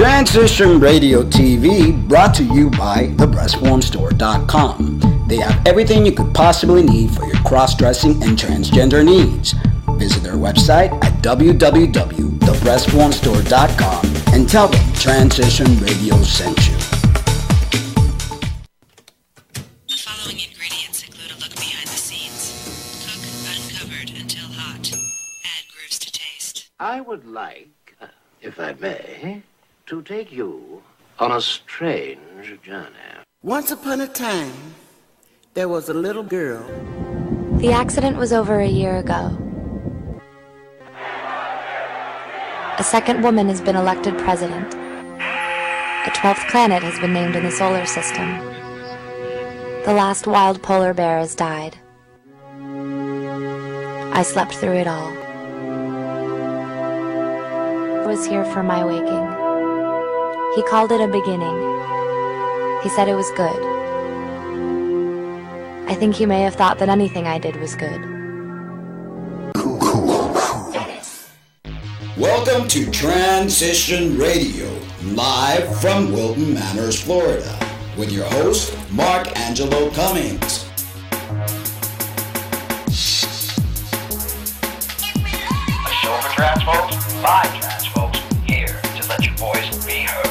Transition Radio TV brought to you by thebreastformstore.com. They have everything you could possibly need for your cross-dressing and transgender needs. Visit their website at www.thebreastformstore.com and tell them Transition Radio sent you. The following ingredients include a look behind the scenes. Cook uncovered until hot. Add grooves to taste. I would like, if I may, to take you on a strange journey. Once upon a time, there was a little girl. The accident was over a year ago. A second woman has been elected president. A 12th planet has been named in the solar system. The last wild polar bear has died. I slept through it all. I was here for my waking. He called it a beginning. He said it was good. I think he may have thought that anything I did was good. Welcome to Transition Radio, live from Wilton Manors, Florida, with your host, Mark Angelo Cummings. A show for trans folks, by trans folks, here to let your voice be heard.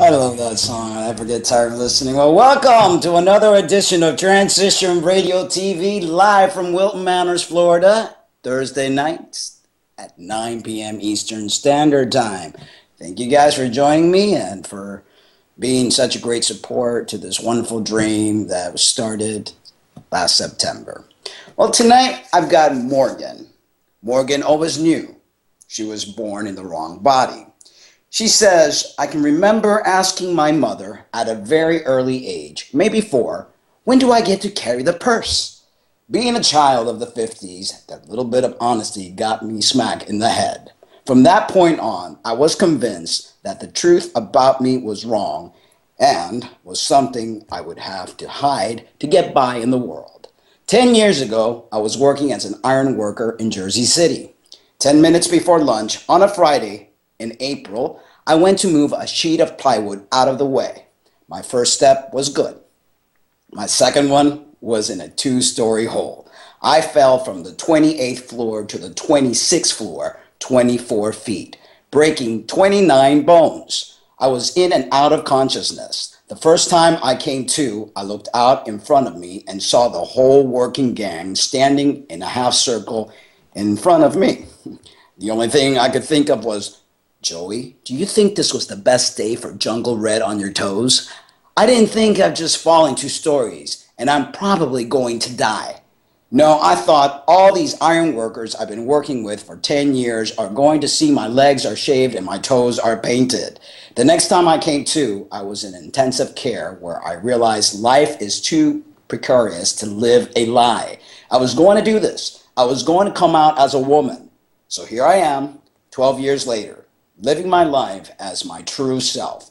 I love that song. I never get tired of listening. Well, welcome to another edition of Transition Radio TV, live from Wilton Manors, Florida, Thursday nights at 9 p.m. Eastern Standard Time. Thank you guys for joining me and for being such a great support to this wonderful dream that was started last September. Well, tonight I've got Morgan. Morgan always knew she was born in the wrong body. She says, I can remember asking my mother at a very early age, maybe 4, when do I get to carry the purse? Being a child of the 50s, that little bit of honesty got me smack in the head. From that point on, I was convinced that the truth about me was wrong and was something I would have to hide to get by in the world. 10 years ago, I was working as an iron worker in Jersey City. 10 minutes before lunch on a Friday, in April, I went to move a sheet of plywood out of the way. My first step was good. My second one was in a 2-story hole. I fell from the 28th floor to the 26th floor, 24 feet, breaking 29 bones. I was in and out of consciousness. The first time I came to, I looked out in front of me and saw the whole working gang standing in a half circle in front of me. The only thing I could think of was, Joey, do you think this was the best day for Jungle Red on your toes? I didn't think I'd just fallen 2 stories, and I'm probably going to die. No, I thought all these iron workers I've been working with for 10 years are going to see my legs are shaved and my toes are painted. The next time I came to, I was in intensive care where I realized life is too precarious to live a lie. I was going to do this. I was going to come out as a woman. So here I am, 12 years later, living my life as my true self,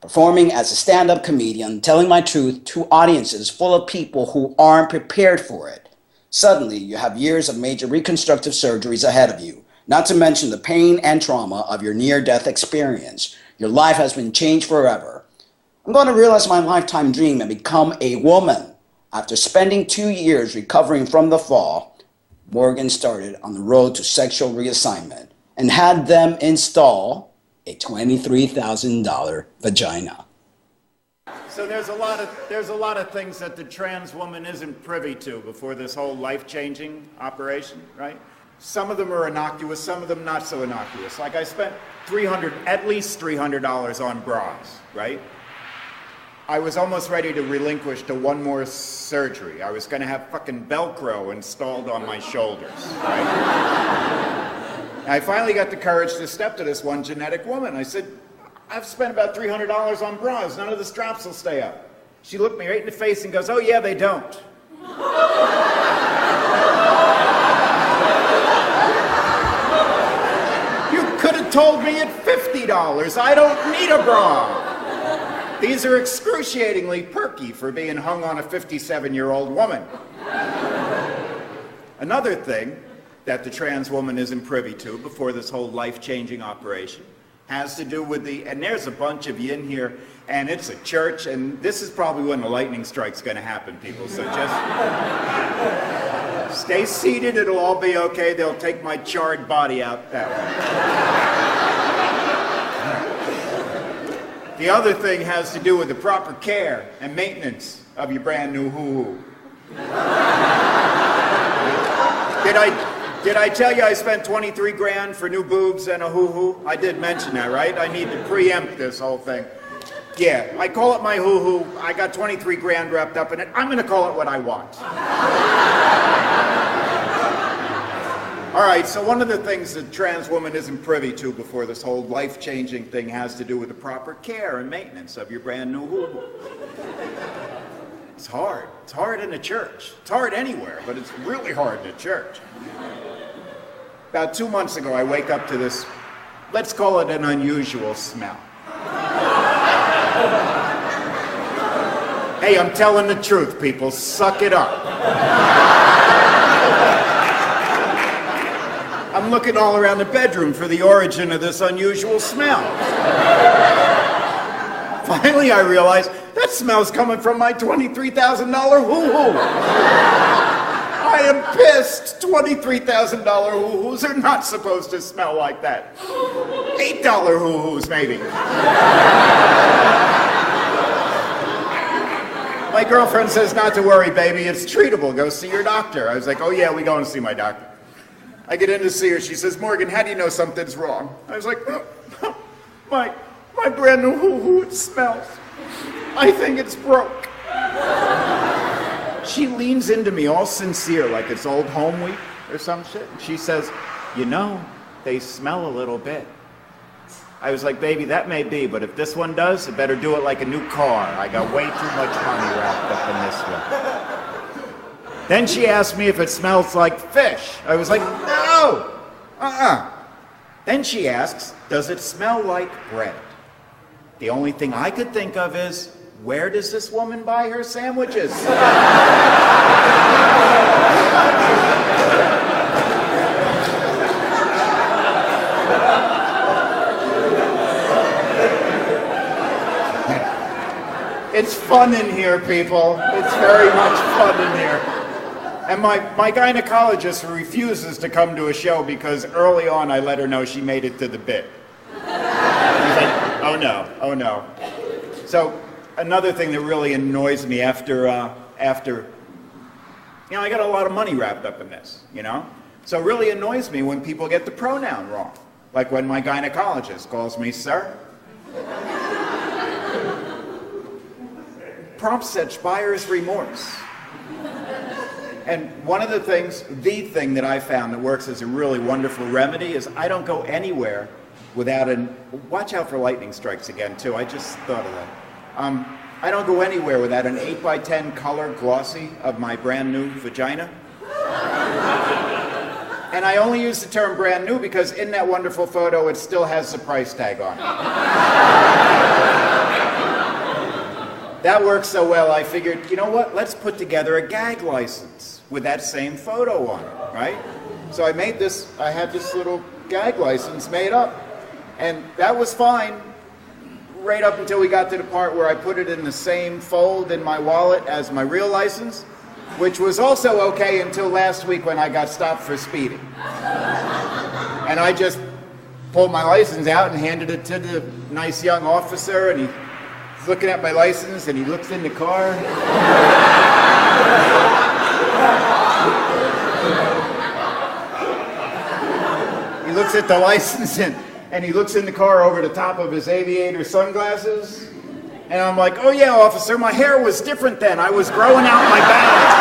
performing as a stand-up comedian, telling my truth to audiences full of people who aren't prepared for it. Suddenly, you have years of major reconstructive surgeries ahead of you, not to mention the pain and trauma of your near-death experience. Your life has been changed forever. I'm going to realize my lifetime dream and become a woman. After spending 2 years recovering from the fall, Morgan started on the road to sexual reassignment and had them install a $23,000 vagina. So there's a lot of things that the trans woman isn't privy to before this whole life-changing operation, right? Some of them are innocuous, some of them not so innocuous. Like I spent at least $300 on bras, right? I was almost ready to relinquish to one more surgery. I was gonna have fucking Velcro installed on my shoulders, right? I finally got the courage to step to this one genetic woman. I said, I've spent about $300 on bras. None of the straps will stay up. She looked me right in the face and goes, oh yeah, they don't. You could have told me at $50. I don't need a bra. These are excruciatingly perky for being hung on a 57-year-old woman. Another thing that the trans woman isn't privy to before this whole life-changing operation has to do with and there's a bunch of you in here, and it's a church, and this is probably when the lightning strike's gonna happen, people, so just stay seated, it'll all be okay. They'll take my charred body out that way. The other thing has to do with the proper care and maintenance of your brand new hoo-hoo. Did I tell you I spent 23 grand for new boobs and a hoo-hoo? I did mention that, right? I need to preempt this whole thing. Yeah, I call it my hoo-hoo. I got 23 grand wrapped up in it. I'm gonna call it what I want. All right, so one of the things that trans woman isn't privy to before this whole life-changing thing has to do with the proper care and maintenance of your brand new hoo-hoo. It's hard. It's hard in a church. It's hard anywhere, but it's really hard in a church. About 2 months ago, I wake up to this, let's call it an unusual smell. Hey, I'm telling the truth, people. Suck it up. I'm looking all around the bedroom for the origin of this unusual smell. Finally, I realized that smell's coming from my $23,000 hoo-hoo. I am pissed. $23,000 hoo-hoos are not supposed to smell like that. $8 hoo-hoos, maybe. My girlfriend says not to worry, baby. It's treatable. Go see your doctor. I was like, oh yeah, we going to see my doctor. I get in to see her. She says, Morgan, how do you know something's wrong? I was like, my brand new hoo-hoo, it smells. I think it's broke. She leans into me all sincere, like it's old home week or some shit. She says, you know, they smell a little bit. I was like, baby, that may be, but if this one does, it better do it like a new car. I got way too much money wrapped up in this one. Then she asked me if it smells like fish. I was like, no, Then she asks, does it smell like bread? The only thing I could think of is, where does this woman buy her sandwiches? It's fun in here, people. It's very much fun in here. And my gynecologist refuses to come to a show because early on I let her know she made it to the bit. She's like, oh no. So another thing that really annoys me after, I got a lot of money wrapped up in this, So it really annoys me when people get the pronoun wrong. Like when my gynecologist calls me sir. Prompts such buyer's remorse. And one of the thing that I found that works as a really wonderful remedy is I don't go anywhere without watch out for lightning strikes again too, I just thought of that. I don't go anywhere without an 8x10 color glossy of my brand new vagina. And I only use the term brand new because in that wonderful photo it still has the price tag on it. That worked so well, I figured, you know what, let's put together a gag license with that same photo on it, right? So I had this little gag license made up, and that was fine, right up until we got to the part where I put it in the same fold in my wallet as my real license, which was also okay until last week when I got stopped for speeding. And I just pulled my license out and handed it to the nice young officer, and he's looking at my license, and he looks in the car. He looks at the license, and he looks in the car over the top of his aviator sunglasses. And I'm like, oh yeah, officer, my hair was different then. I was growing out my bangs.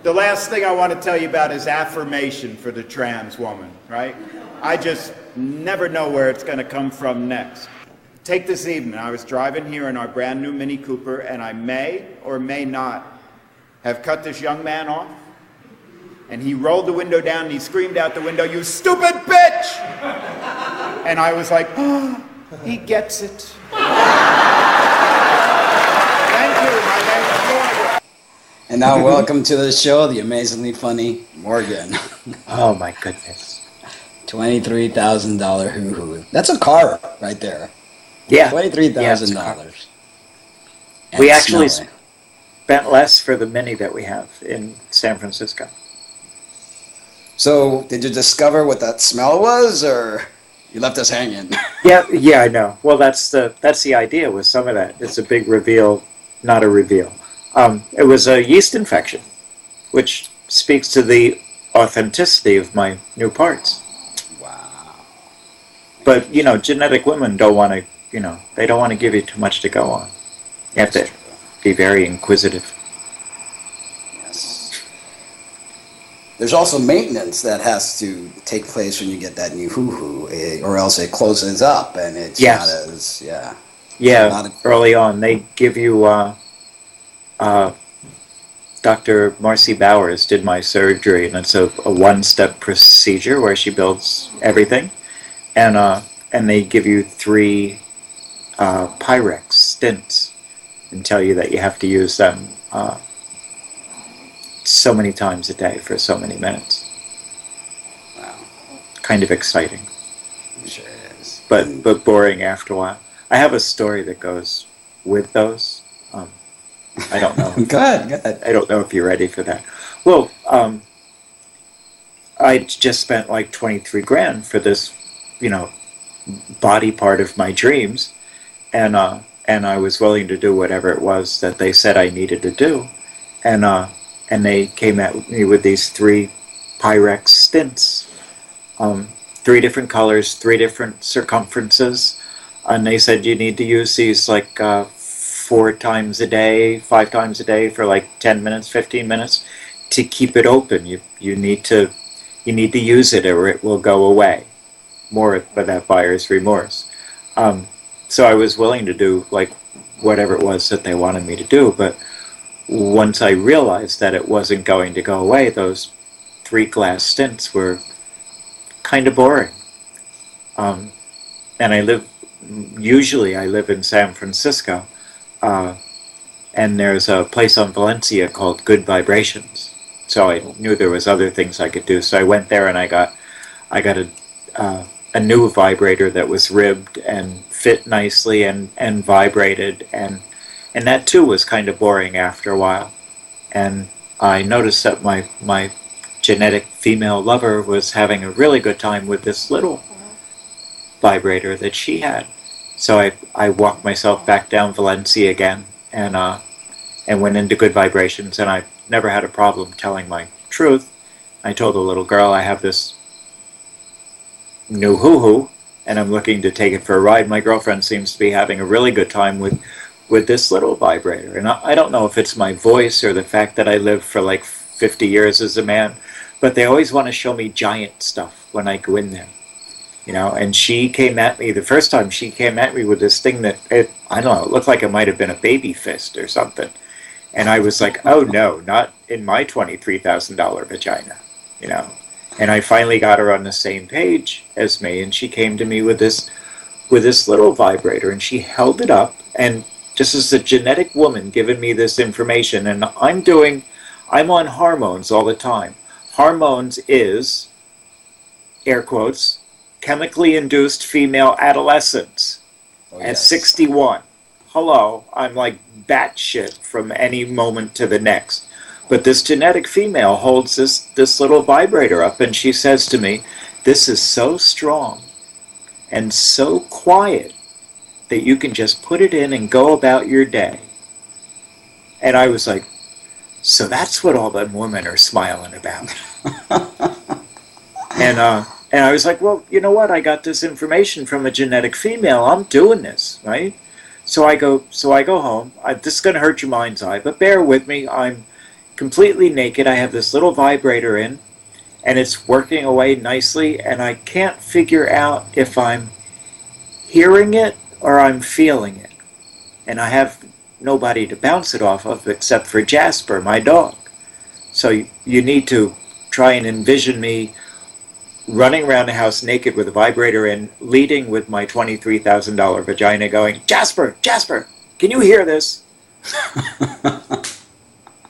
the last thing I want to tell you about is affirmation for the trans woman, right? I just never know where it's going to come from next. Take this evening. I was driving here in our brand new Mini Cooper, and I may or may not have cut this young man off. And he rolled the window down and he screamed out the window, "You stupid bitch!" And I was like, oh, he gets it. Thank you. My name is Morgan. And now welcome to the show, the amazingly funny Morgan. Oh my goodness. $23,000 hoo-hoo. That's a car right there. Yeah. $23,000. Yeah, we actually spent less for the Mini that we have in San Francisco. So, did you discover what that smell was, or you left us hanging? Yeah, I know. Well, that's the idea with some of that. It's a big reveal, not a reveal. It was a yeast infection, which speaks to the authenticity of my new parts. Wow. But, genetic women don't want to, they don't want to give you too much to go on. You have to be very inquisitive. Yes. There's also maintenance that has to take place when you get that new hoo-hoo, or else it closes up and it's not as, Yeah, early on. They give you, Dr. Marcy Bowers did my surgery, and it's a one-step procedure where she builds everything. And they give you 3 Pyrex stints and tell you that you have to use them so many times a day for so many minutes. Wow. Kind of exciting. I'm sure it is. But boring after a while. I have a story that goes with those. I don't know. Go ahead. I don't know if you're ready for that. Well, I just spent like 23 grand for this, body part of my dreams, and I was willing to do whatever it was that they said I needed to do, and they came at me with these 3 Pyrex stints, 3 different colors, 3 different circumferences, and they said you need to use these like 4 times a day, 5 times a day for like 10 minutes, 15 minutes to keep it open. You need to use it or it will go away. More of that buyer's remorse. So I was willing to do like whatever it was that they wanted me to do, but once I realized that it wasn't going to go away, those 3 glass stints were kind of boring. And I live in San Francisco, and there's a place on Valencia called Good Vibrations. So I knew there was other things I could do. So I went there and I got a new vibrator that was ribbed and fit nicely and vibrated, and that too was kind of boring after a while. And I noticed that my genetic female lover was having a really good time with this little vibrator that she had. So I walked myself back down Valencia again and went into Good Vibrations, and I never had a problem telling my truth. I told the little girl, I have this new hoo-hoo, and I'm looking to take it for a ride. My girlfriend seems to be having a really good time with this little vibrator. And I don't know if it's my voice or the fact that I lived for like 50 years as a man, but they always want to show me giant stuff when I go in there. And she came at me, the first time she came at me with this thing that, it looked like it might have been a baby fist or something. And I was like, oh no, not in my $23,000 vagina, And I finally got her on the same page as me, and she came to me with this little vibrator, and she held it up, and just as a genetic woman giving me this information, and I'm on hormones all the time. Hormones is, air quotes, chemically induced female adolescence at 61. Hello, I'm like batshit from any moment to the next. But this genetic female holds this little vibrator up, and she says to me, this is so strong and so quiet that you can just put it in and go about your day. And I was like, so that's what all them women are smiling about. And I was like, well, you know what? I got this information from a genetic female. I'm doing this, right? So I go home. This is going to hurt your mind's eye, but bear with me. I'm completely naked. I have this little vibrator in, and it's working away nicely, and I can't figure out if I'm hearing it or I'm feeling it. And I have nobody to bounce it off of except for Jasper, my dog. So you need to try and envision me running around the house naked with a vibrator in, leading with my $23,000 vagina going, Jasper, Jasper, can you hear this?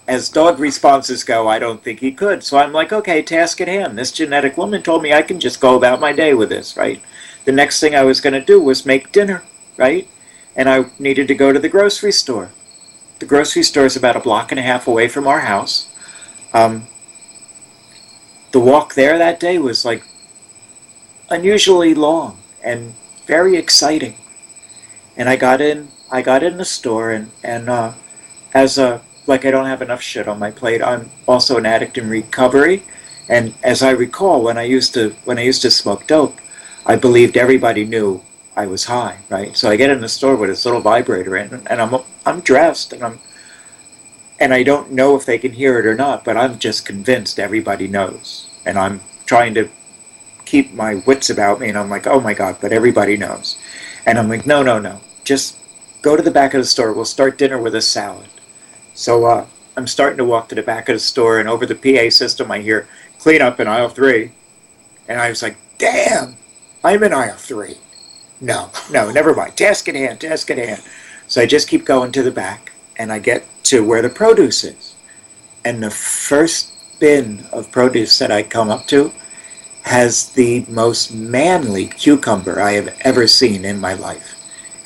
As dog responses go, I don't think he could. So I'm like, okay, task at hand. This genetic woman told me I can just go about my day with this, right? The next thing I was going to do was make dinner, right? And I needed to go to the grocery store. The grocery store is about a block and a half away from our house. The walk there that day was like unusually long and very exciting. And I got in the store, and as a, like, I don't have enough shit on my plate, I'm also an addict in recovery. And as I recall, when I used to smoke dope, I believed everybody knew I was high, right? So I get in the store with this little vibrator in, and I'm dressed, and I don't know if they can hear it or not, but I'm just convinced everybody knows. And I'm trying to keep my wits about me, and I'm like, oh my God, but everybody knows. And I'm like, no, just go to the back of the store. We'll start dinner with a salad. So I'm starting to walk to the back of the store, and over the PA system I hear, clean up in aisle 3. And I was like, damn, I'm in aisle 3. No, never mind. Task at hand. So I just keep going to the back, and I get to where the produce is. And the first bin of produce that I come up to has the most manly cucumber I have ever seen in my life.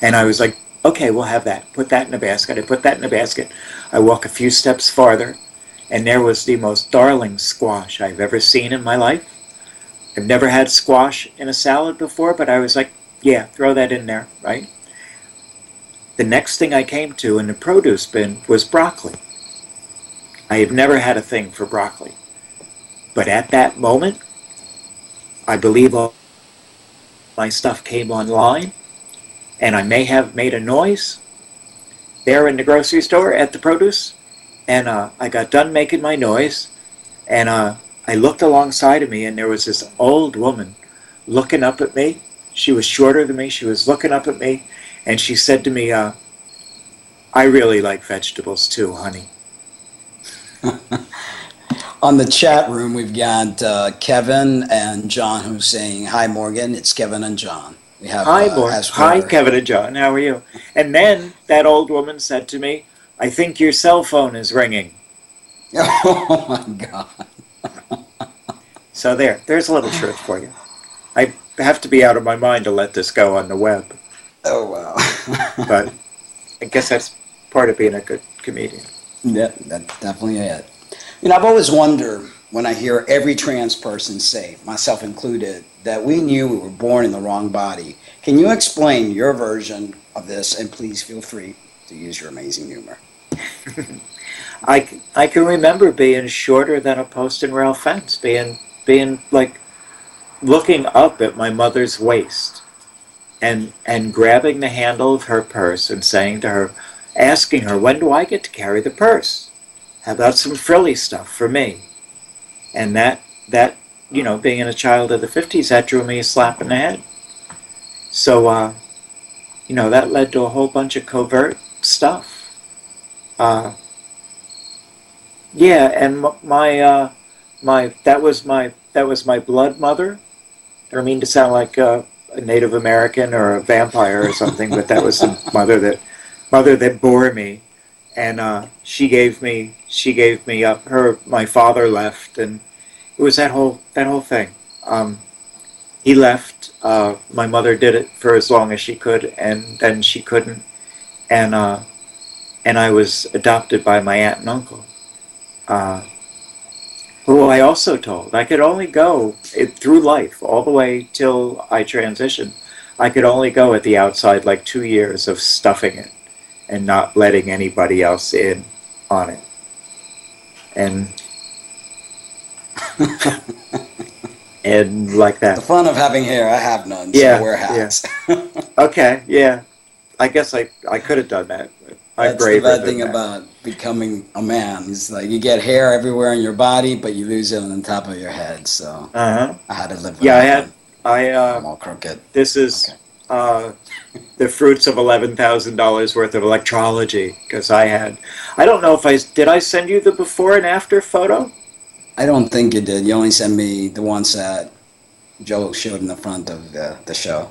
And I was like, okay, we'll have that. Put that in a basket. I put that in a basket. I walk a few steps farther, and there was the most darling squash I've ever seen in my life. I've never had squash in a salad before, but I was like, yeah, throw that in there, right? The next thing I came to in the produce bin was broccoli. I had never had a thing for broccoli. But at that moment, I believe all my stuff came online, and I may have made a noise there in the grocery store at the produce, and I got done making my noise, and I looked alongside of me, and there was this old woman looking up at me. She was shorter than me. She was looking up at me, and she said to me, I really like vegetables too, honey. On the chat room, we've got Kevin and John who's saying, hi, Morgan. It's Kevin and John. We have Hi, Morgan. Hi, Kevin and John. How are you? And then that old woman said to me, I think your cell phone is ringing. Oh, my God. So there's a little truth for you. I have to be out of my mind to let this go on the web. Oh, wow. But I guess that's part of being a good comedian. Yeah, that's definitely it. You know, I've always wondered when I hear every trans person say, myself included, that we knew we were born in the wrong body. Can you explain your version of this? And please feel free to use your amazing humor. I can remember being shorter than a post and rail fence, being like looking up at my mother's waist and grabbing the handle of her purse and saying to her, asking her, when do I get to carry the purse? How about some frilly stuff for me? And that you know, being a child of the 50s, that drew me a slap in the head. So, you know, that led to a whole bunch of covert stuff. Yeah, and that was my blood mother. I don't mean to sound like a Native American or a vampire or something, but that was the mother that bore me, and she gave me up. My father left, and it was that whole thing. He left. My mother did it for as long as she could, and then she couldn't, and I was adopted by my aunt and uncle, who I also told I could only go through life all the way till I transitioned. I could only go at the outside like 2 years of stuffing it and not letting anybody else in on it. And and like that. The fun of having hair, I have none, so yeah, I wear hats. Yeah. Okay, yeah. I guess I could have done that. But I'm That's the braver bad than thing that. about becoming a man. It's like you get hair everywhere in your body, but you lose it on the top of your head. So Uh-huh. I had to live with Yeah, that one. I'm I all crooked. this is the fruits of $11,000 worth of electrology, because I don't know if did I send you the before and after photo? I don't think you did. You only sent me the ones that Joe showed in the front of the show.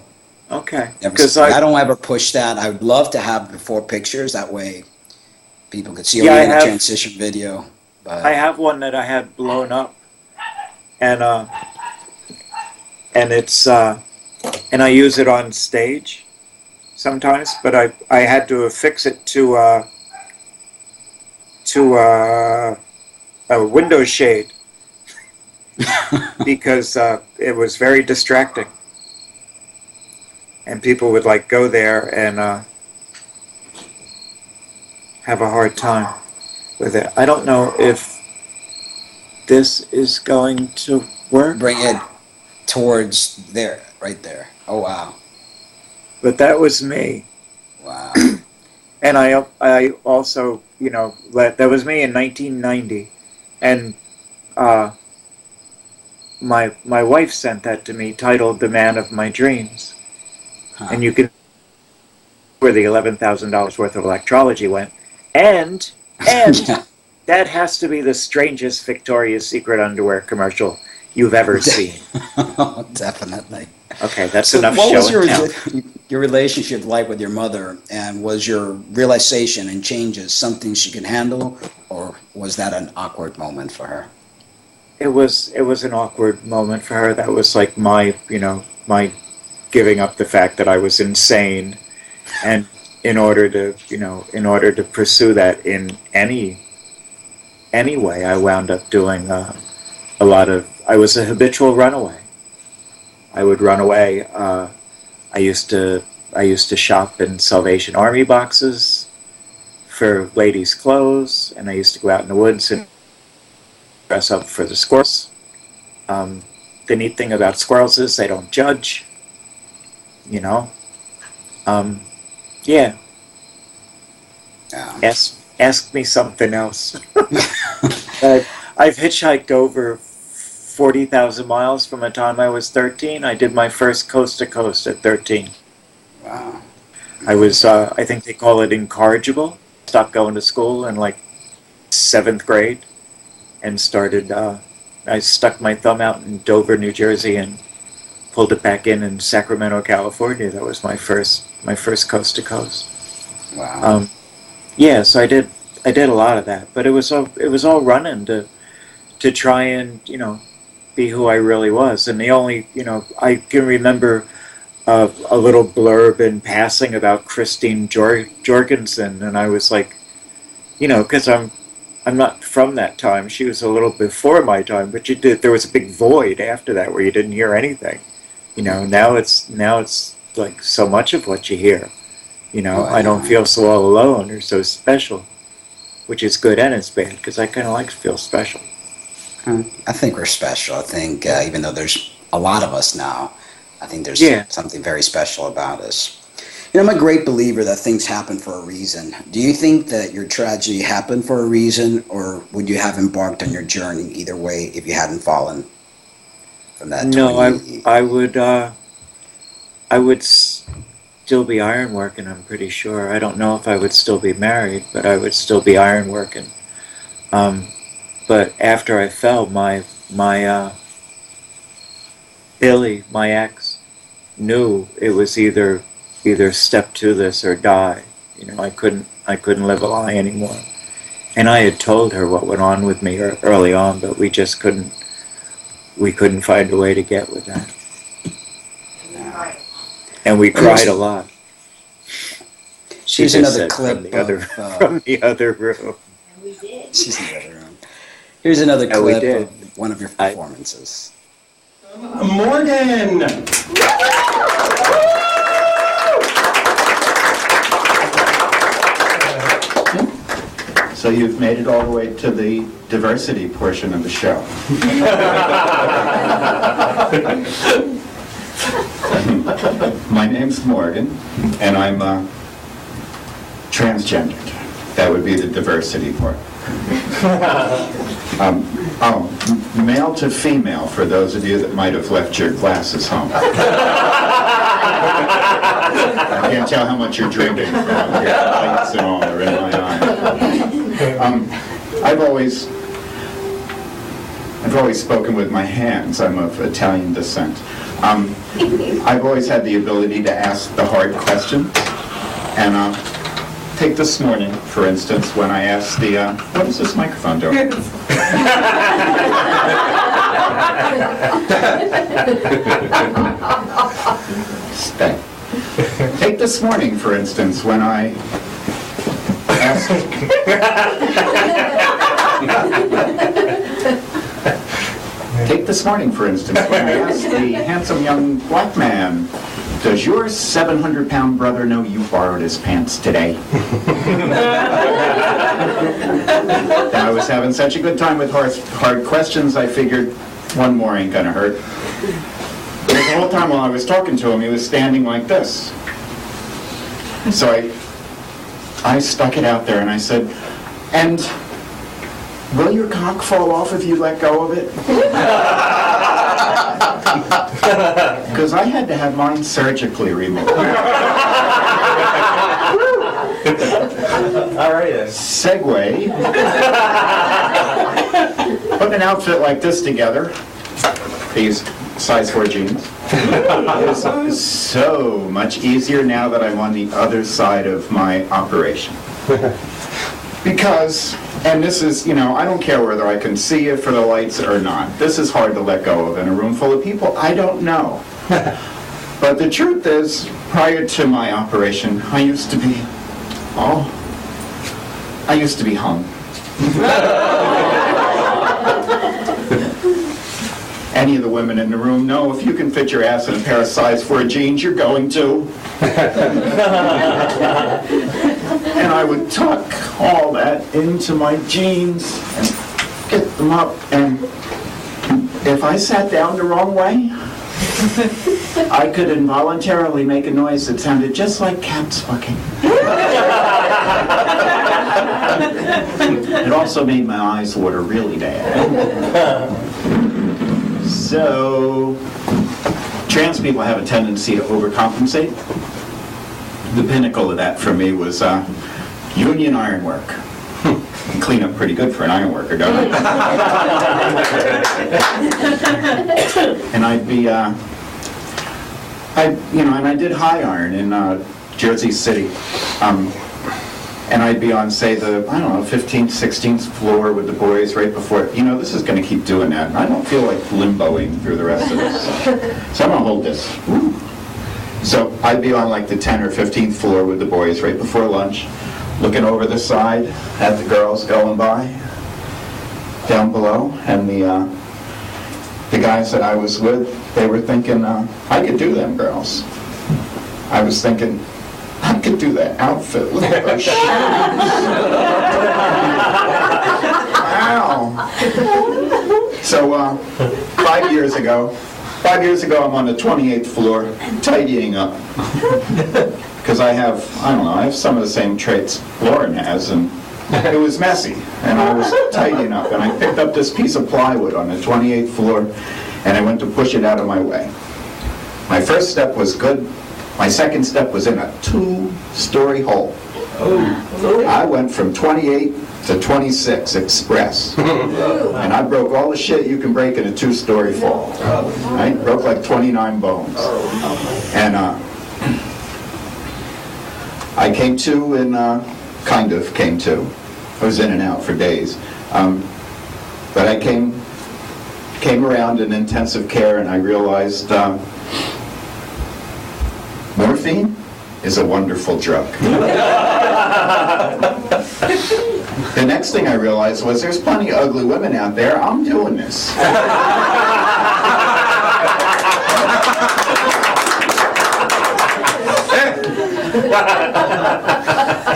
Okay. Because I don't ever push that. I would love to have before pictures. That way people could see, or even a transition video. But I have one that I had blown up, and it's and I use it on stage sometimes, but I had to affix it to a window shade because it was very distracting, and people would like go there and have a hard time with it. I don't know if this is going to work. Bring it towards there, right there. Oh, wow. But that was me. Wow. And I also, that was me in 1990. And my wife sent that to me, titled "The Man of My Dreams." Huh. And you can where the $11,000 worth of electrology went. And that has to be the strangest Victoria's Secret underwear commercial you've ever seen. Definitely. Okay, that's So enough. what was show your relationship like with your mother, and was your realization and changes something she could handle, or was that an awkward moment for her? It was an awkward moment for her. That was like my giving up the fact that I was insane, and in order to pursue that in any way, I wound up doing I was a habitual runaway. I would run away. I used to shop in Salvation Army boxes for ladies' clothes, and I used to go out in the woods and dress up for the squirrels. The neat thing about squirrels is they don't judge. Yeah. Ask me something else. I've hitchhiked over 40,000 miles from the time I was 13. I did my first coast to coast at 13. Wow. I was, I think they call it incorrigible. Stopped going to school in like 7th grade and started, I stuck my thumb out in Dover, New Jersey, and pulled it back in Sacramento, California. That was my first coast to coast. Wow. Yeah, so I did a lot of that, but it was all running to try and be who I really was. And the only I can remember a little blurb in passing about Christine Jorgensen, and I was like, because I'm not from that time. She was a little before my time, but there was a big void after that where you didn't hear anything. Now it's like so much of what you hear. I don't feel so all alone or so special, which is good and it's bad, because I kind of like to feel special. I think we're special. I think even though there's a lot of us now, I think there's something very special about us. I'm a great believer that things happen for a reason. Do you think that your tragedy happened for a reason, or would you have embarked on your journey either way if you hadn't fallen from that? No, I would still be ironworking, I'm pretty sure. I don't know if I would still be married, but I would still be ironworking. But after I fell, my Billy, my ex, knew it was either step to this or die. I couldn't live a lie anymore. And I had told her what went on with me early on, but we just couldn't find a way to get with that. And we cried a lot. Here's another clip from the other room. And we did. She's in the other room. Here's another clip of one of your performances. Morgan! So you've made it all the way to the diversity portion of the show. My name's Morgan, and I'm transgendered. That would be the diversity part. Male to female, for those of you that might have left your glasses home. I can't tell how much you're drinking. Lights and all are in my eyes. I've always spoken with my hands. I'm of Italian descent. I've always had the ability to ask the hard questions. And take this morning, for instance, when I asked the, what is this microphone doing? Stay. Take this morning, for instance, when I asked... Take this morning, for instance, when I asked the handsome young black man, does your 700-pound brother know you borrowed his pants today? And I was having such a good time with hard questions, I figured one more ain't gonna hurt. But the whole time while I was talking to him, he was standing like this. So I stuck it out there and I said, and will your cock fall off if you let go of it? Because I had to have mine surgically removed. All right. Segue. Put an outfit like this together. These size 4 jeans. It's so much easier now that I'm on the other side of my operation. Because, and this is, you know, I don't care whether I can see it for the lights or not. This is hard to let go of in a room full of people. I don't know. But the truth is, prior to my operation, I used to be hung. Any of the women in the room know if you can fit your ass in a pair of size 4 jeans, you're going to. And I would tuck all that into my jeans and get them up, and if I sat down the wrong way, I could involuntarily make a noise that sounded just like cats fucking. It also made my eyes water really bad. So, trans people have a tendency to overcompensate. The pinnacle of that for me was union ironwork. And clean up pretty good for an ironworker, don't it? And I'd be, and I did high iron in Jersey City. And I'd be on, say, the, 15th, 16th floor with the boys right before, this is going to keep doing that. And I don't feel like limboing through the rest of this. So I'm going to hold this. Woo. So I'd be on like the 10th or 15th floor with the boys right before lunch, looking over the side at the girls going by down below. And the guys that I was with, they were thinking, I could do them girls. I was thinking, I could do that outfit. Look at those shoes. Wow. So 5 years ago, I'm on the 28th floor, tidying up. Because I have some of the same traits Lauren has, and it was messy, and I was tidying up, and I picked up this piece of plywood on the 28th floor, and I went to push it out of my way. My first step was good. My second step was in a 2-story hole. I went from 28 to 26 express. And I broke all the shit you can break in a 2-story fall. Right? Broke like 29 bones. And I came to and kind of came to. I was in and out for days. But I came around in intensive care, and I realized morphine is a wonderful drug. The next thing I realized was there's plenty of ugly women out there. I'm doing this.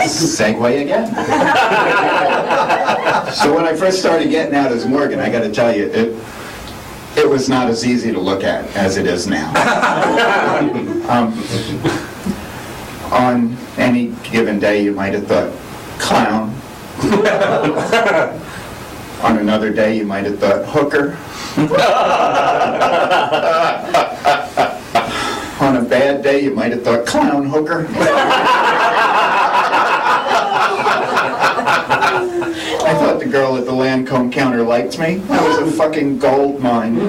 Segue again. So when I first started getting out as Morgan, I got to tell you, it was not as easy to look at as it is now. On any given day, you might have thought, clown, On another day, you might have thought hooker. On a bad day, you might have thought clown hooker. I thought the girl at the Lancome counter liked me. That was a fucking gold mine.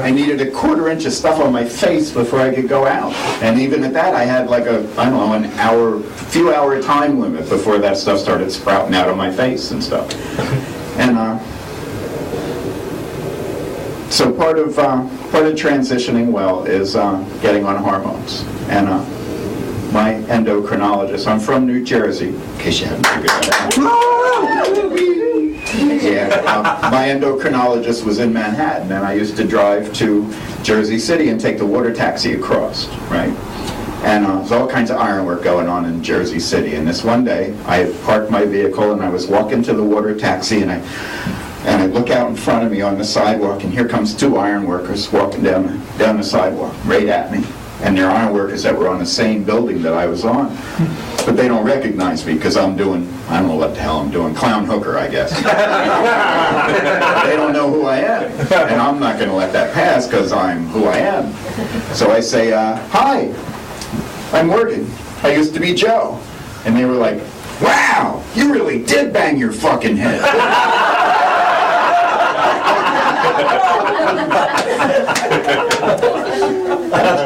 I needed a quarter-inch of stuff on my face before I could go out. And even at that, I had like a, I don't know, few-hour time limit before that stuff started sprouting out of my face and stuff. And so part of transitioning well is getting on hormones. And my endocrinologist, I'm from New Jersey, in case you haven't figured that out. Yeah, my endocrinologist was in Manhattan, and I used to drive to Jersey City and take the water taxi across, right? And there's all kinds of ironwork going on in Jersey City. And this one day, I had parked my vehicle, and I was walking to the water taxi, and I look out in front of me on the sidewalk, and here comes two ironworkers walking down the sidewalk, right at me. And they're ironworkers that were on the same building that I was on. But they don't recognize me because I'm doing, I don't know what the hell I'm doing, clown hooker, I guess. They don't know who I am. And I'm not going to let that pass because I'm who I am. So I say, hi, I'm Morgan. I used to be Joe. And they were like, wow, you really did bang your fucking head.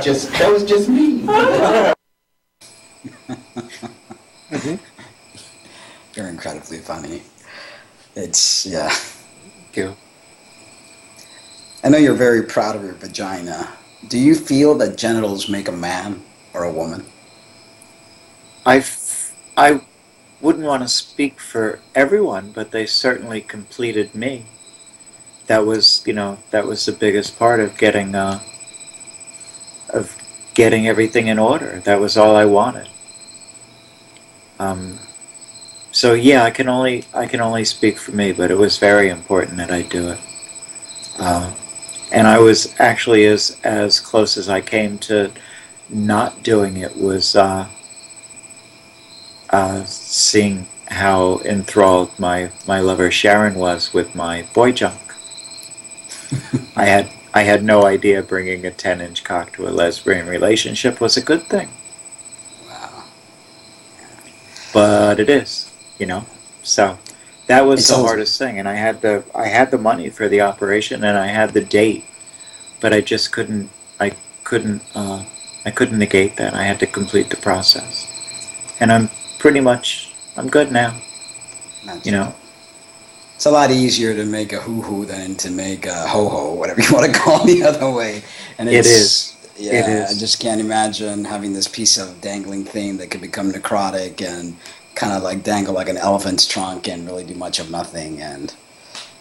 That was just me. You're incredibly funny. It's, yeah. Thank you. I know you're very proud of your vagina. Do you feel that genitals make a man or a woman? I wouldn't want to speak for everyone, but they certainly completed me. That was, that was the biggest part of getting everything in order. That was all I wanted. So yeah, I can only speak for me, but it was very important that I do it. And I was actually as close as I came to not doing it was seeing how enthralled my lover Sharon was with my boy junk. I had no idea bringing a 10-inch cock to a lesbian relationship was a good thing. Wow. But it is, So that was the hardest thing, and I had the money for the operation and I had the date, but I just couldn't negate that. I had to complete the process, and I'm good now. It's a lot easier to make a hoo-hoo than to make a ho-ho, whatever you want to call it, the other way. And it is. Yeah, it is. I just can't imagine having this piece of dangling thing that could become necrotic and kind of like dangle like an elephant's trunk and really do much of nothing. And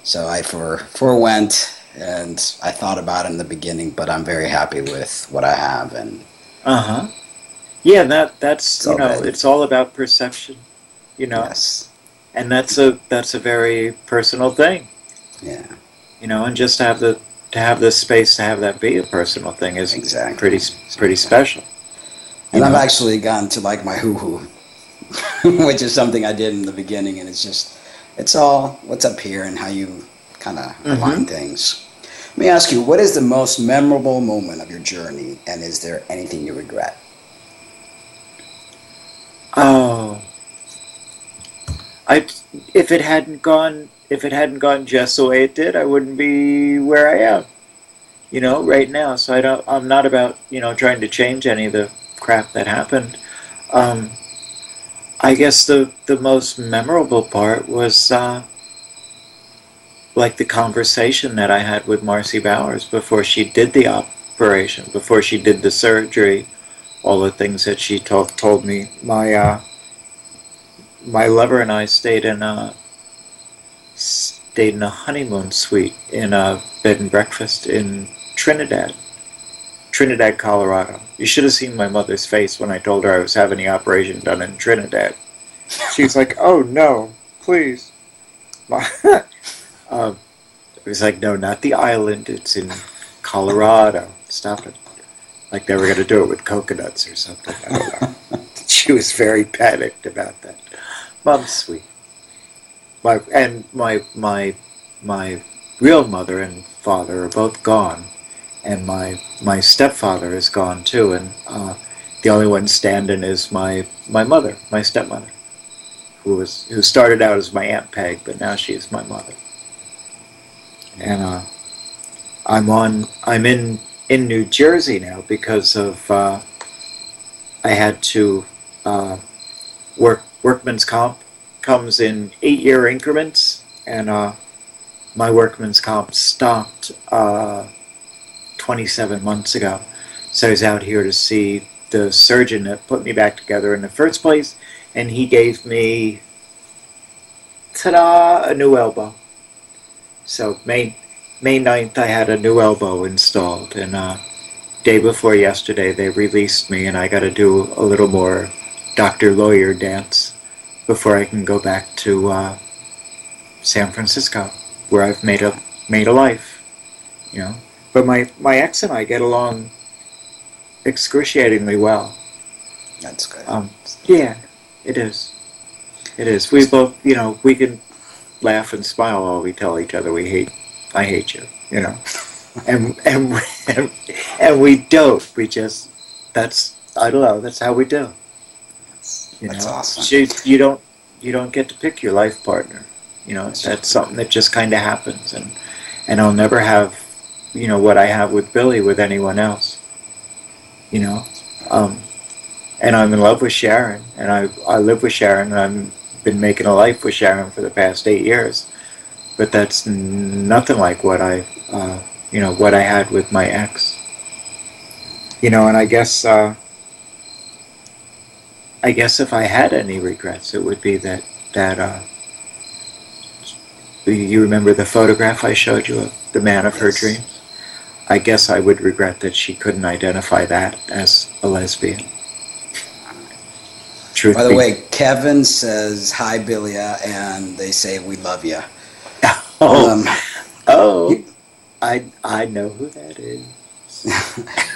so I forewent, and I thought about it in the beginning, but I'm very happy with what I have. And yeah, that's it's all about perception, Yes. And that's a very personal thing. Yeah. And just to have the space to have that be a personal thing is pretty special. And I've actually gotten to like my hoo-hoo, which is something I did in the beginning, and it's all what's up here and how you kind of align things. Let me ask you, what is the most memorable moment of your journey, and is there anything you regret? Oh, if it hadn't gone just the way it did, I wouldn't be where I am, right now. So I'm not about, trying to change any of the crap that happened. I guess the most memorable part was like the conversation that I had with Marcy Bowers before she did the operation, before she did the surgery, all the things that she told me. My lover and I stayed in a honeymoon suite in a bed and breakfast in Trinidad, Colorado. You should have seen my mother's face when I told her I was having the operation done in Trinidad. She's like, "Oh no, please." It was like, "No, not the island. It's in Colorado. Stop it." Like they were going to do it with coconuts or something. I don't know. she was very panicked about that. Mom's sweet. My real mother and father are both gone, and my stepfather is gone too, and the only one standing is my mother, my stepmother, who started out as my Aunt Peg, but now she is my mother. And I'm in New Jersey now because of I had to workman's comp comes in 8-year increments, and my workman's comp stopped 27 months ago. So I was out here to see the surgeon that put me back together in the first place, and he gave me, ta-da, a new elbow. So May 9th I had a new elbow installed, and day before yesterday they released me, and I got to do a little more doctor-lawyer dance before I can go back to San Francisco, where I've made a life, you know. But my ex and I get along excruciatingly well. That's good. Yeah, it is. It is. We both, you know, we can laugh and smile while we tell each other I hate you, you know. and we don't. We just, I don't know, that's how we do. That's awesome. You don't get to pick your life partner. You know, that's something that just kind of happens, and I'll never have, you know, what I have with Billy with anyone else. You know, and I'm in love with Sharon, and I live with Sharon, and I've been making a life with Sharon for the past 8 years. But that's nothing like what I had with my ex. You know, and I guess if I had any regrets, it would be that you remember the photograph I showed you of the man of her dreams? I guess I would regret that she couldn't identify that as a lesbian. By the way, Kevin says, hi, Billy, and they say, we love you. I know who that is.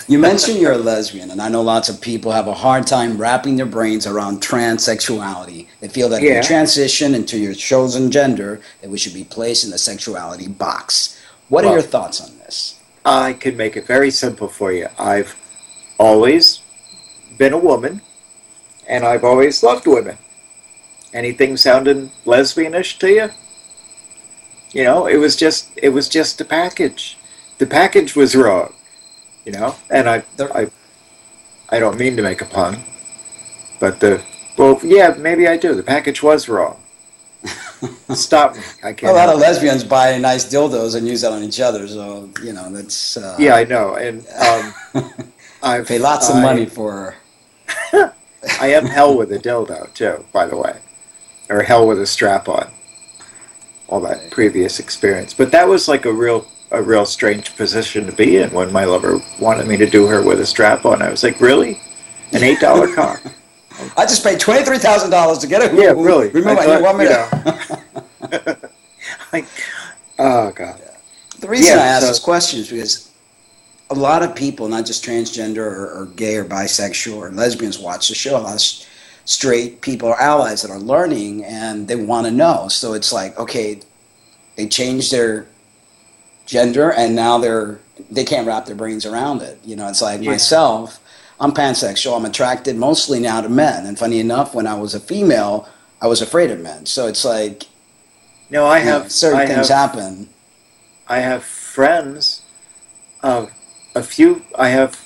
You mentioned you're a lesbian, and I know lots of people have a hard time wrapping their brains around transsexuality. They feel that if you transition into your chosen gender, that we should be placed in the sexuality box. What are your thoughts on this? I can make it very simple for you. I've always been a woman, and I've always loved women. Anything sounding lesbianish to you? You know, it was just a package. The package was wrong. You know, and I don't mean to make a pun, but maybe I do. The package was wrong. Stop me. I can't. A lot of lesbians buy nice dildos and use that on each other, so, you know, that's... yeah, I know, and I pay lots of money for... I am hell with a dildo, too, by the way. Or hell with a strap-on. All that previous experience. But that was like a real strange position to be in when my lover wanted me to do her with a strap-on. I was like, really? An $8 cock? I just paid $23,000 to get it. Yeah, really. Remember, you want me to... oh, God. The reason I ask this question is because a lot of people, not just transgender or gay or bisexual or lesbians, watch the show. A lot of straight people or allies that are learning, and they want to know. So it's like, okay, they changed their gender, and now they can't wrap their brains around it. You know, it's like myself, I'm pansexual. I'm attracted mostly now to men. And funny enough, when I was a female, I was afraid of men. So it's like, certain things happen. I have friends, I have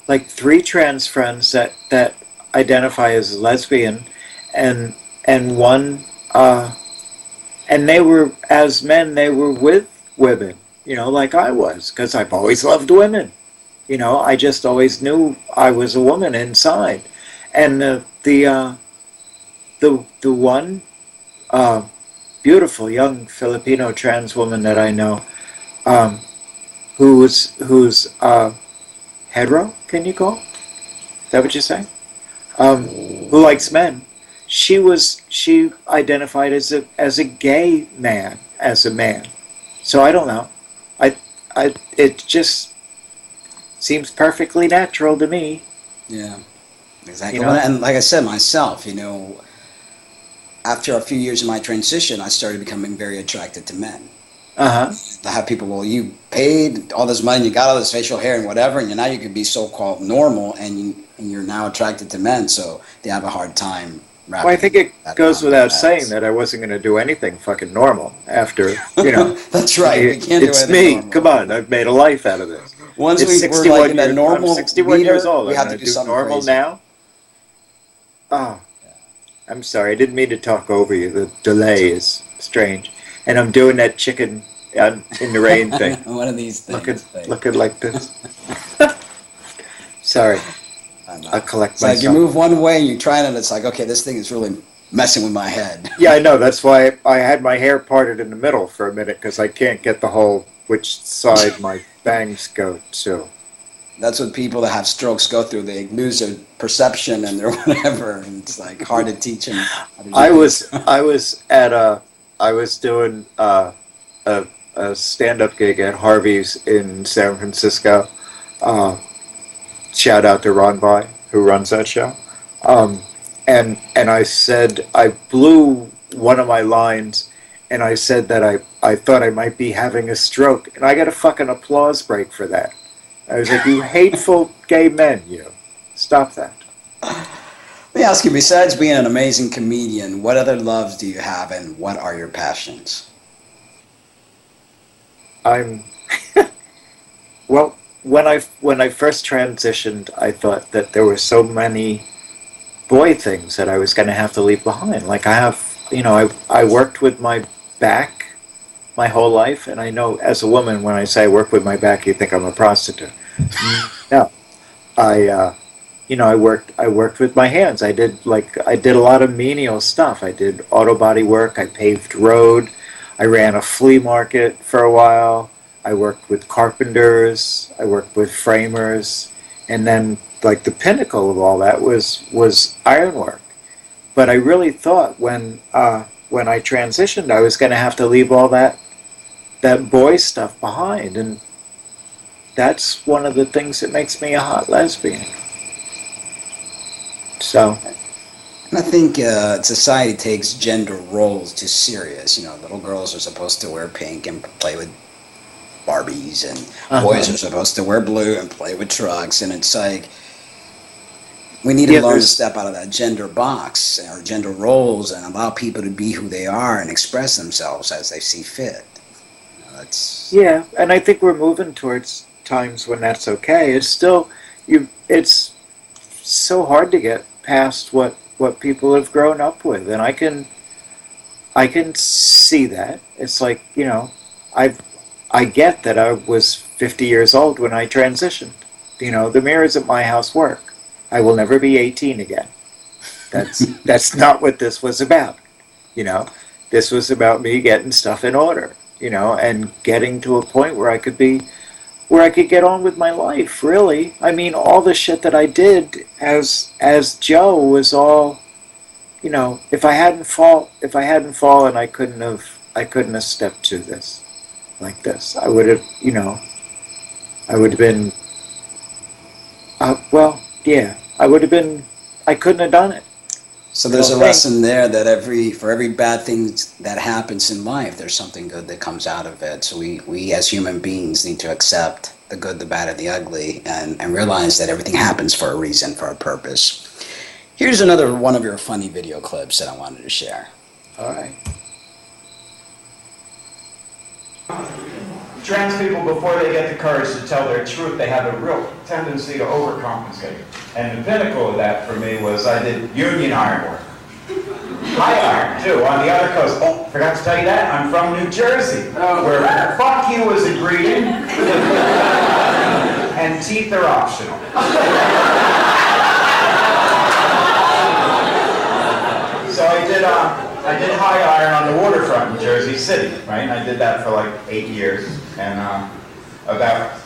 like 3 trans friends that identify as lesbian, and one, and they were, as men, they were with women, you know, like I was, because I've always loved women. You know, I just always knew I was a woman inside. And the one beautiful young Filipino trans woman that I know, who's hetero, can you call? Is that what you say? Who likes men. She identified as a gay man, as a man. So I don't know. It just seems perfectly natural to me. Yeah. Exactly. You know? And like I said, myself, after a few years of my transition, I started becoming very attracted to men. To have people, well, you paid all this money, you got all this facial hair and whatever, and now you could be so-called normal, and you're now attracted to men, so they have a hard time wrapping. Well, I think it goes without that. saying that I wasn't going to do anything fucking normal after, That's right. We can't do it's anything me. normal. Come on, I've made a life out of this. Once It's we're like in that normal I'm 61 meter, years old. we I'm have to going do to do something normal crazy. now. Oh, I'm sorry. I didn't mean to talk over you. The delay is strange. And I'm doing that chicken in the rain thing. One of these things. Looking like this. Sorry. I'll collect It's like you myself. move one way and you try it, and it's like, okay, this thing is really messing with my head. Yeah, I know. That's why I had my hair parted in the middle for a minute, because I can't get the whole which side my bangs go to. That's what people that have strokes go through. They lose their perception and their whatever, and it's like hard to teach them. I was doing a stand-up gig at Harvey's in San Francisco. Shout out to Ron Vai, who runs that show. And I said, I blew one of my lines, and I said that I thought I might be having a stroke, and I got a fucking applause break for that. I was like, you hateful gay men, you. Stop that. Let me ask you, besides being an amazing comedian, what other loves do you have, and what are your passions? Well, when I first transitioned, I thought that there were so many boy things that I was going to have to leave behind. Like I worked with my back my whole life, and I know as a woman, when I say I work with my back, you think I'm a prostitute. No, I worked with my hands. I did a lot of menial stuff. I did auto body work. I paved road. I ran a flea market for a while. I worked with carpenters. I worked with framers, and then like the pinnacle of all that was ironwork. But I really thought when I transitioned, I was going to have to leave all that boy stuff behind, and that's one of the things that makes me a hot lesbian. So, and I think society takes gender roles too serious. Little girls are supposed to wear pink and play with Barbies, and boys are supposed to wear blue and play with trucks, and it's like we need to learn to step out of that gender box or gender roles and allow people to be who they are and express themselves as they see fit. Yeah, and I think we're moving towards times when that's okay. It's still it's so hard to get past what people have grown up with, and I can see that. It's like, I get that I was 50 years old when I transitioned. The mirrors at my house work. I will never be 18 again. That's not what this was about. This was about me getting stuff in order, and getting to a point where I could get on with my life, really. I mean, all the shit that I did as Joe was all, if I hadn't fallen, I couldn't have stepped to this like this. I would have been, I couldn't have done it. So there's a lesson there that for every bad thing that happens in life, there's something good that comes out of it. So we as human beings need to accept the good, the bad, and the ugly, and realize that everything happens for a reason, for a purpose. Here's another one of your funny video clips that I wanted to share. All right. Trans people, before they get the courage to tell their truth, they have a real tendency to overcompensate. And the pinnacle of that for me was I did union ironwork. High iron, too, on the other coast. Oh, forgot to tell you that, I'm from New Jersey, where fuck you is a greeting, and teeth are optional. So I did high iron on the waterfront in Jersey City, right? And I did that for like 8 years. And about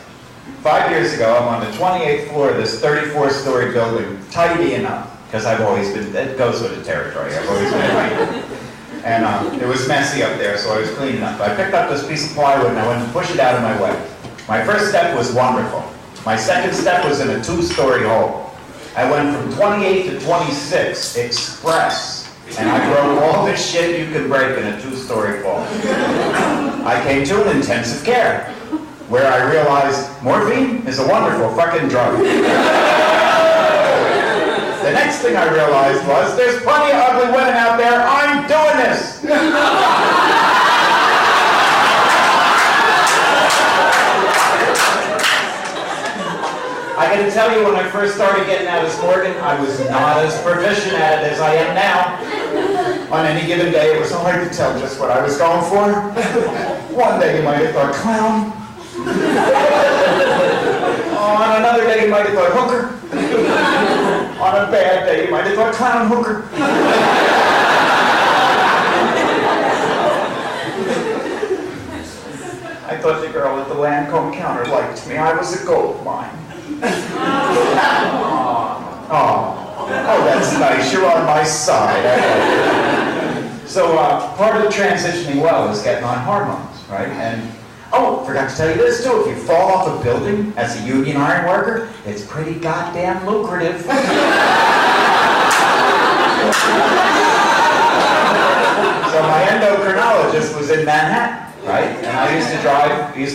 5 years ago, I'm on the 28th floor of this 34-story building, tidying up, because I've always been, it goes with the territory, I've always been tidy. And it was messy up there, so I was cleaning up. I picked up this piece of plywood and I went to push it out of my way. My first step was wonderful. My second step was in a 2-story hole. I went from 28 to 26 express. And I broke all the shit you could break in a 2-story fall. I came to an intensive care, where I realized morphine is a wonderful fucking drug. The next thing I realized was, there's plenty of ugly women out there, I'm doing this! I gotta tell you, when I first started getting out of Morgan, I was not as proficient at it as I am now. On any given day, it was hard to tell just what I was going for. One day you might have thought clown. On another day you might have thought hooker. On a bad day you might have thought clown hooker. I thought the girl at the Lancome counter liked me. I was a gold mine. Oh, that's nice. You're on my side. So part of the transitioning well is getting on hormones, right? And forgot to tell you this too. If you fall off a building as a union iron worker, it's pretty goddamn lucrative. So my endocrinologist was in Manhattan, right? And I used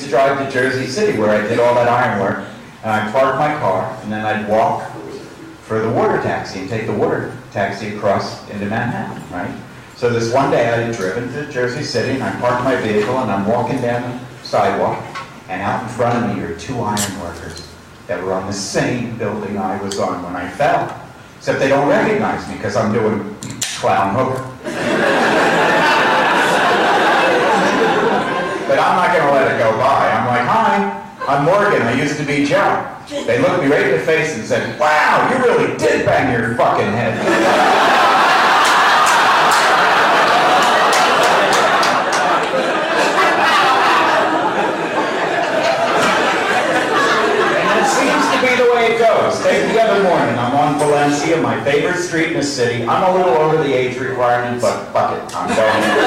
to drive to Jersey City where I did all that iron work. And I'd park my car, and then I'd walk for the water taxi and take the water taxi across into Manhattan, right? So this one day I had driven to Jersey City, and I parked my vehicle, and I'm walking down the sidewalk, and out in front of me are 2 iron workers that were on the same building I was on when I fell. Except they don't recognize me because I'm doing clown hooker. But I'm not going to let it go by. I'm like, hi. I'm Morgan, I used to be Joe. They looked me right in the face and said, wow, you really did bang your fucking head. And it seems to be the way it goes. Take the other morning, I'm on Valencia, my favorite street in the city. I'm a little over the age requirement, but fuck it, I'm going in.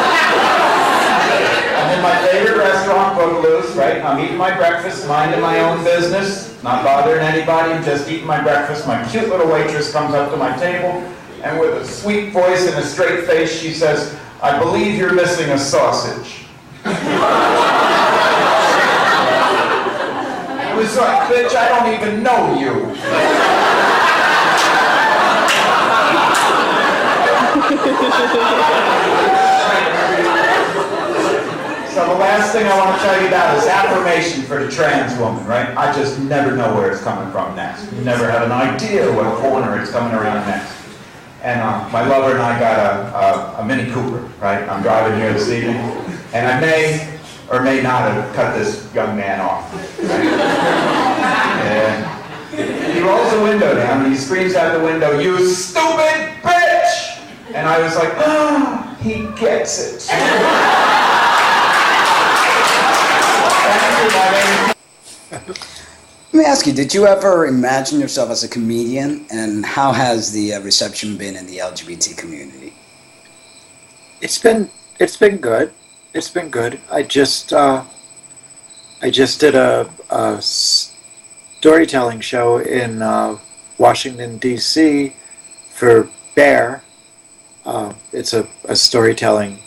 I'm in my favorite restaurant, Boogaloo's, right? I'm eating my breakfast, minding my own business, not bothering anybody, I'm just eating my breakfast. My cute little waitress comes up to my table, and with a sweet voice and a straight face, she says, I believe you're missing a sausage. I was like, bitch, I don't even know you. So the last thing I want to tell you about is affirmation for the trans woman, right? I just never know where it's coming from next. You never have an idea what corner it's coming around next. And my lover and I got a Mini Cooper, right? I'm driving here this evening, and I may or may not have cut this young man off. Right? And he rolls the window down and he screams out the window, "You stupid bitch!" And I was like, he gets it. Let me ask you, did you ever imagine yourself as a comedian, and how has the reception been in the LGBT community? It's been good. It's been good. I just did a storytelling show in Washington, D.C. for Bear. It's a storytelling,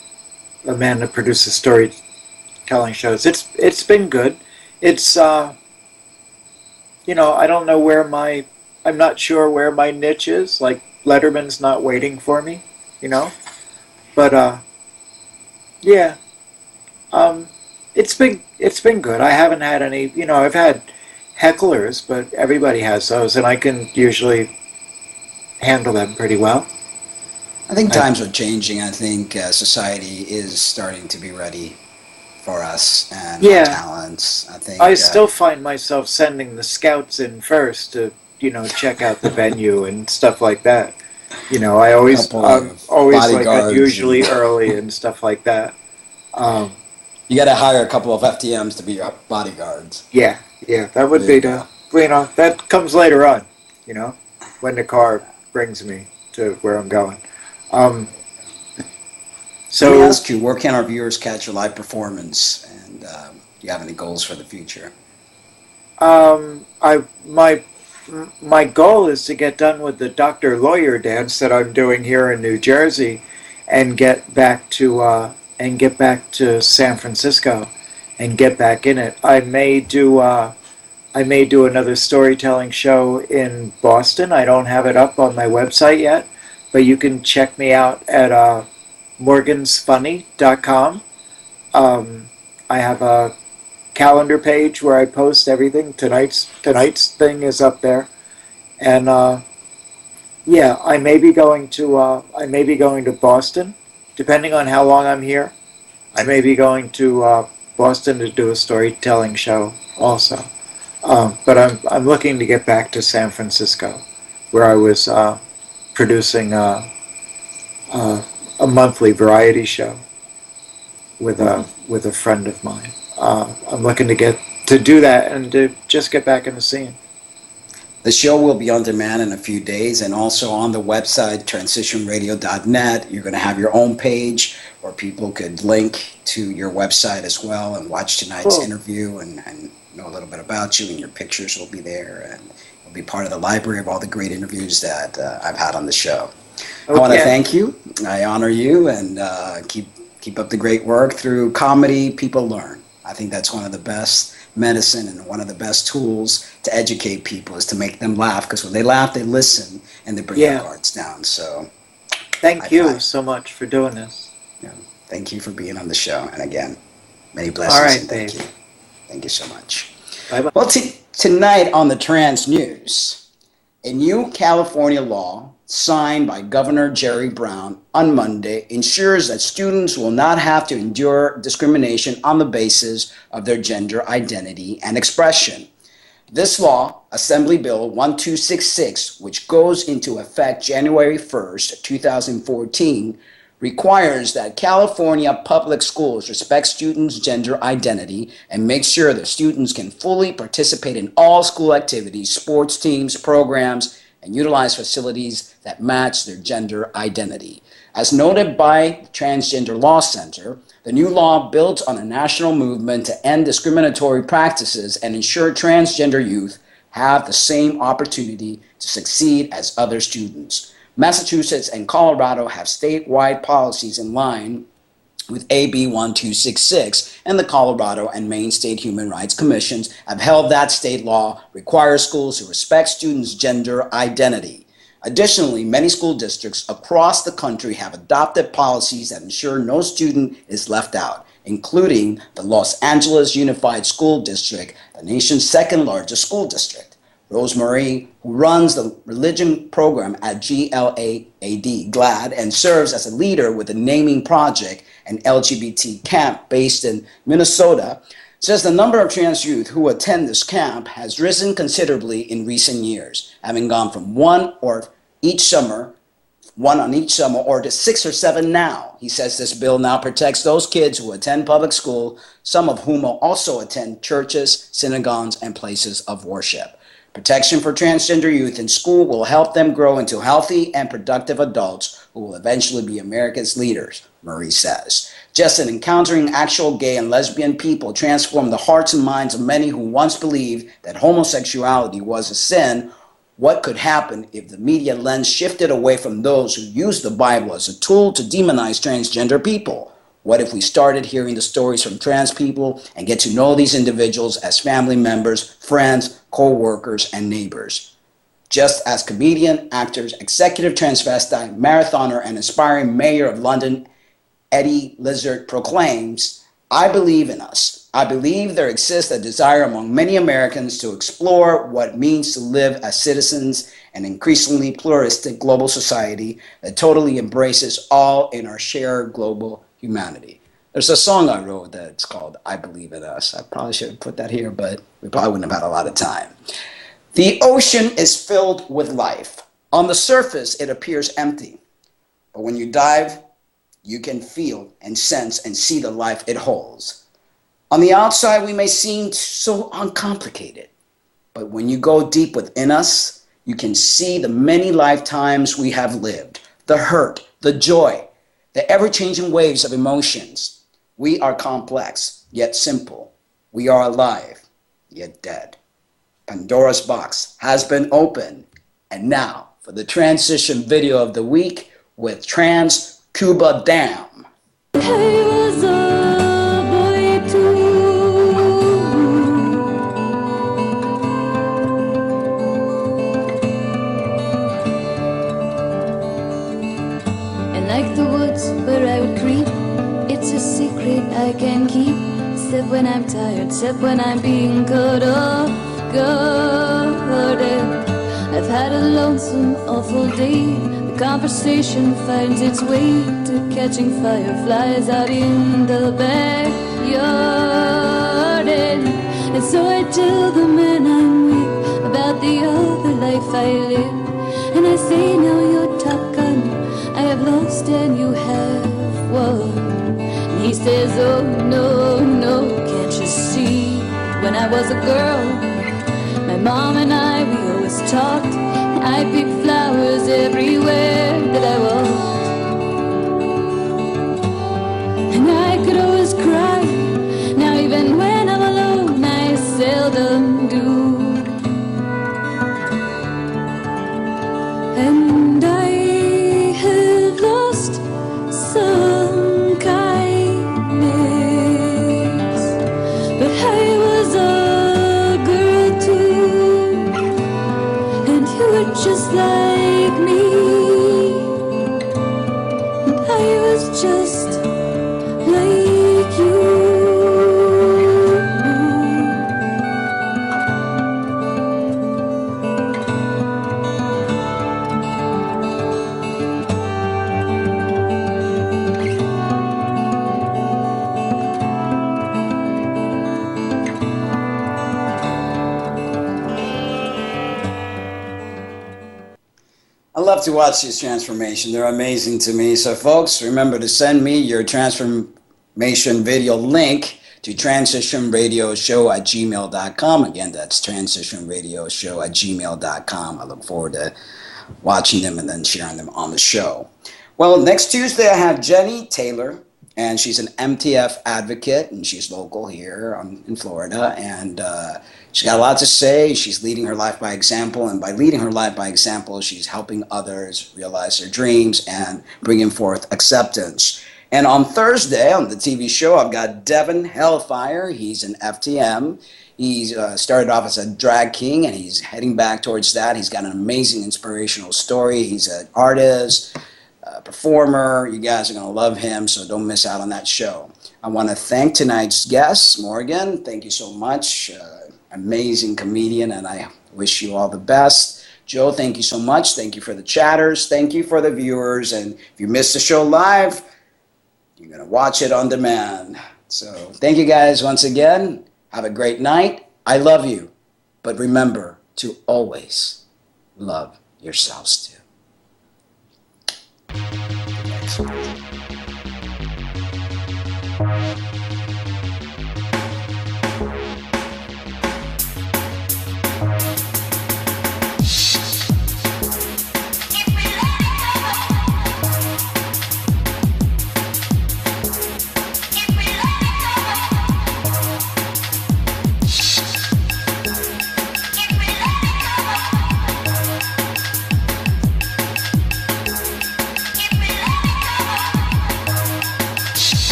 a man that produces storytelling shows. It's been good. It's I don't know where I'm not sure where my niche is. Like Letterman's not waiting for me, But yeah. It's been good. I haven't had any, I've had hecklers, but everybody has those, and I can usually handle them pretty well. I think times are changing. I think society is starting to be ready for us and our talents. I still find myself sending the scouts in first to, check out the venue and stuff like that. I'm always like unusually early and stuff like that. You got to hire a couple of FTMs to be your bodyguards. Yeah, that would be that comes later on, when the car brings me to where I'm going. So let me ask you, where can our viewers catch your live performance, and do you have any goals for the future? My my goal is to get done with the doctor lawyer dance that I'm doing here in New Jersey, and get back to San Francisco, and get back in it. I may do another storytelling show in Boston. I don't have it up on my website yet, but you can check me out at morgansfunny.com. I have a calendar page where I post everything. Tonight's thing is up there, and yeah, I may be going to Boston, depending on how long I'm here. I may be going to Boston to do a storytelling show also. But I'm looking to get back to San Francisco, where I was producing a monthly variety show with a friend of mine. I'm looking to do that and to just get back in the scene. The show will be on demand in a few days, and also on the website, transitionradio.net. You're going to have your own page where people could link to your website as well and watch tonight's interview and know a little bit about you, and your pictures will be there, and it'll be part of the library of all the great interviews that I've had on the show. Okay. I want to thank you. I honor you, and keep up the great work. Through comedy, people learn. I think that's one of the best medicine and one of the best tools to educate people is to make them laugh, because when they laugh, they listen and they bring their guards down. So thank you so much for doing this. Yeah, thank you for being on the show, and again, many blessings. All right, and thank you. Thank you so much. Bye-bye. Well, tonight on the Trans News, a new California law signed by Governor Jerry Brown on Monday ensures that students will not have to endure discrimination on the basis of their gender identity and expression. This law, Assembly Bill 1266, which goes into effect January 1st, 2014, requires that California public schools respect students' gender identity and make sure that students can fully participate in all school activities, sports teams, programs, and utilize facilities that match their gender identity. As noted by the Transgender Law Center, the new law builds on a national movement to end discriminatory practices and ensure transgender youth have the same opportunity to succeed as other students. Massachusetts and Colorado have statewide policies in line with AB 1266, and the Colorado and Maine State Human Rights Commissions have held that state law requires schools to respect students' gender identity. Additionally, many school districts across the country have adopted policies that ensure no student is left out, including the Los Angeles Unified School District, the nation's second largest school district. Rosemary, who runs the religion program at GLAD, and serves as a leader with the Naming Project, an LGBT camp based in Minnesota, says the number of trans youth who attend this camp has risen considerably in recent years, having gone from one on each summer, or to 6 or 7 now. He says this bill now protects those kids who attend public school, some of whom will also attend churches, synagogues, and places of worship. Protection for transgender youth in school will help them grow into healthy and productive adults who will eventually be America's leaders, Marie says. Just in encountering actual gay and lesbian people transformed the hearts and minds of many who once believed that homosexuality was a sin. What could happen if the media lens shifted away from those who use the Bible as a tool to demonize transgender people? What if we started hearing the stories from trans people and get to know these individuals as family members, friends, co-workers, and neighbors? Just as comedian, actors, executive transvestite, marathoner, and aspiring mayor of London, Eddie Lizard, proclaims, I believe in us. I believe there exists a desire among many Americans to explore what it means to live as citizens in an increasingly pluralistic global society that totally embraces all in our shared global humanity. There's a song I wrote that's called I Believe in Us. I probably should have put that here, but we probably wouldn't have had a lot of time. The ocean is filled with life. On the surface, it appears empty. But when you dive, you can feel and sense and see the life it holds. On the outside, we may seem so uncomplicated. But when you go deep within us, you can see the many lifetimes we have lived, the hurt, the joy, the ever-changing waves of emotions. We are complex, yet simple. We are alive, yet dead. Pandora's box has been opened. And now for the transition video of the week with Trans Cuba Dam. Hey, was a boy too. And like the woods where I would creep, it's a secret I can keep. Except when I'm tired, except when I'm being cut off guard. I've had a lonesome, awful day. The conversation finds its way to catching fireflies out in the backyard. And so I tell the man I'm with about the other life I live. And I say, now you're Top Gun, I have lost and you have won. And he says, oh no, no, can't you see? When I was a girl, my mom and I, we always talked. I picked flowers everywhere that I walked. And I could always cry. Now even when I'm alone, I seldom do. And I have lost some kindness, but I was a girl too, and you were just like me, and I was just like you. I love to watch this transformation. They're amazing to me. So folks, remember to send me your transformation video link to transitionradioshow@gmail.com. Again, that's transitionradioshow@gmail.com. I look forward to watching them and then sharing them on the show. Well, next Tuesday I have Jenny Taylor, and she's an MTF advocate, and she's local here in Florida, and she's got a lot to say. She's leading her life by example, and by leading her life by example, she's helping others realize their dreams and bringing forth acceptance. And on Thursday on the TV show, I've got Devin Hellfire. He's an FTM. He's started off as a drag king, and he's heading back towards that. He's got an amazing inspirational story. He's an artist, a performer. You guys are going to love him, so don't miss out on that show. I want to thank tonight's guest, Morgan. Thank you so much. Amazing comedian, and I wish you all the best. Joe, thank you so much. Thank you for the chatters. Thank you for the viewers. And if you missed the show live, you're going to watch it on demand. So thank you guys once again. Have a great night. I love you. But remember to always love yourselves too. Excellent.